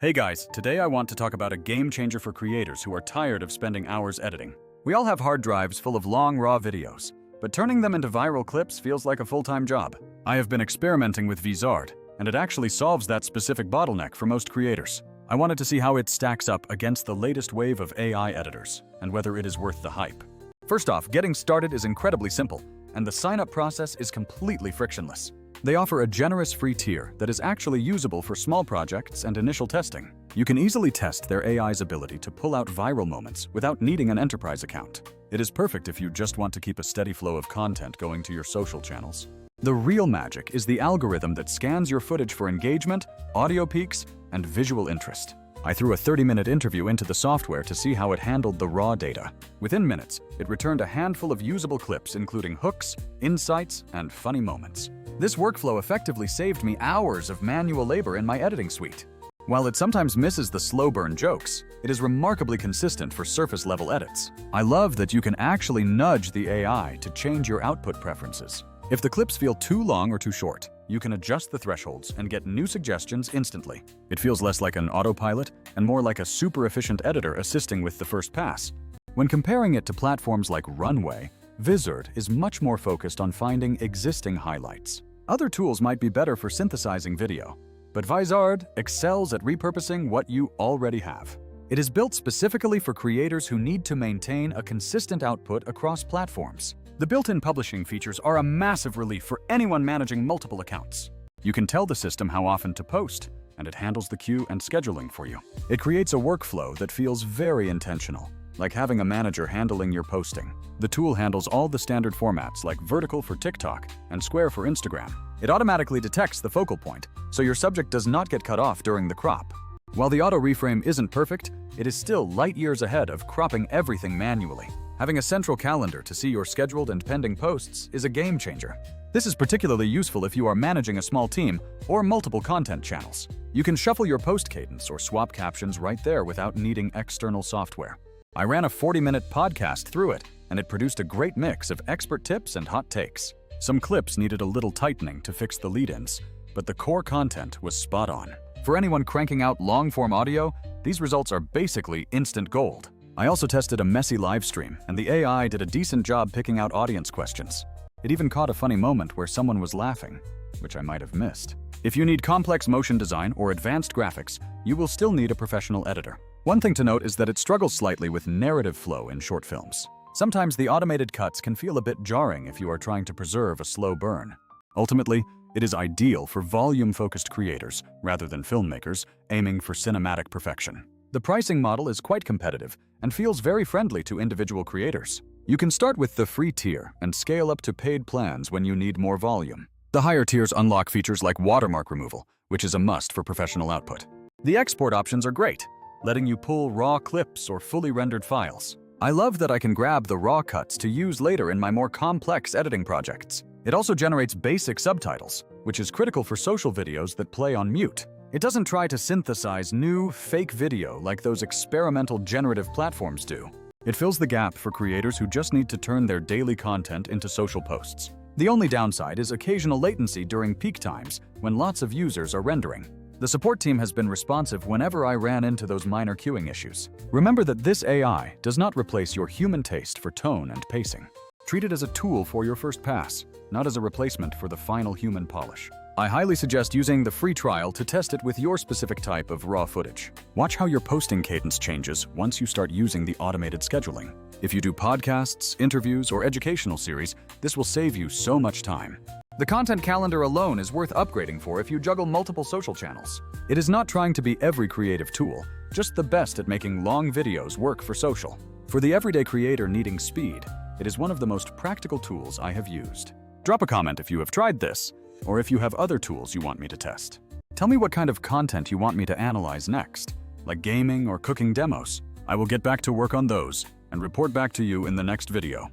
Hey guys, today I want to talk about a game changer for creators who are tired of spending hours editing. We all have hard drives full of long, raw videos, but turning them into viral clips feels like a full-time job. I have been experimenting with Vizard, and it actually solves that specific bottleneck for most creators. I wanted to see how it stacks up against the latest wave of AI editors, and whether it is worth the hype. First off, getting started is incredibly simple, and the sign-up process is completely frictionless. They offer a generous free tier that is actually usable for small projects and initial testing. You can easily test their AI's ability to pull out viral moments without needing an enterprise account. It is perfect if you just want to keep a steady flow of content going to your social channels. The real magic is the algorithm that scans your footage for engagement, audio peaks, and visual interest. I threw a 30-minute interview into the software to see how it handled the raw data. Within minutes, it returned a handful of usable clips including hooks, insights, and funny moments. This workflow effectively saved me hours of manual labor in my editing suite. While it sometimes misses the slow burn jokes, it is remarkably consistent for surface-level edits. I love that you can actually nudge the AI to change your output preferences. If the clips feel too long or too short, you can adjust the thresholds and get new suggestions instantly. It feels less like an autopilot and more like a super efficient editor assisting with the first pass. When comparing it to platforms like Runway, Vizard is much more focused on finding existing highlights. Other tools might be better for synthesizing video, but Vizard excels at repurposing what you already have. It is built specifically for creators who need to maintain a consistent output across platforms. The built-in publishing features are a massive relief for anyone managing multiple accounts. You can tell the system how often to post, and it handles the queue and scheduling for you. It creates a workflow that feels very intentional, like having a manager handling your posting. The tool handles all the standard formats like vertical for TikTok and square for Instagram. It automatically detects the focal point, so your subject does not get cut off during the crop. While the auto reframe isn't perfect, it is still light years ahead of cropping everything manually. Having a central calendar to see your scheduled and pending posts is a game changer. This is particularly useful if you are managing a small team or multiple content channels. You can shuffle your post cadence or swap captions right there without needing external software. I ran a 40-minute podcast through it, and it produced a great mix of expert tips and hot takes. Some clips needed a little tightening to fix the lead-ins, but the core content was spot on. For anyone cranking out long-form audio, these results are basically instant gold. I also tested a messy live stream, and the AI did a decent job picking out audience questions. It even caught a funny moment where someone was laughing, which I might have missed. If you need complex motion design or advanced graphics, you will still need a professional editor. One thing to note is that it struggles slightly with narrative flow in short films. Sometimes the automated cuts can feel a bit jarring if you are trying to preserve a slow burn. Ultimately, it is ideal for volume-focused creators rather than filmmakers aiming for cinematic perfection. The pricing model is quite competitive and feels very friendly to individual creators. You can start with the free tier and scale up to paid plans when you need more volume. The higher tiers unlock features like watermark removal, which is a must for professional output. The export options are great, letting you pull raw clips or fully rendered files. I love that I can grab the raw cuts to use later in my more complex editing projects. It also generates basic subtitles, which is critical for social videos that play on mute. It doesn't try to synthesize new, fake video like those experimental generative platforms do. It fills the gap for creators who just need to turn their daily content into social posts. The only downside is occasional latency during peak times when lots of users are rendering. The support team has been responsive whenever I ran into those minor queuing issues. Remember that this AI does not replace your human taste for tone and pacing. Treat it as a tool for your first pass, not as a replacement for the final human polish. I highly suggest using the free trial to test it with your specific type of raw footage. Watch how your posting cadence changes once you start using the automated scheduling. If you do podcasts, interviews, or educational series, this will save you so much time. The content calendar alone is worth upgrading for if you juggle multiple social channels. It is not trying to be every creative tool, just the best at making long videos work for social. For the everyday creator needing speed, it is one of the most practical tools I have used. Drop a comment if you have tried this, or if you have other tools you want me to test. Tell me what kind of content you want me to analyze next, like gaming or cooking demos. I will get back to work on those and report back to you in the next video.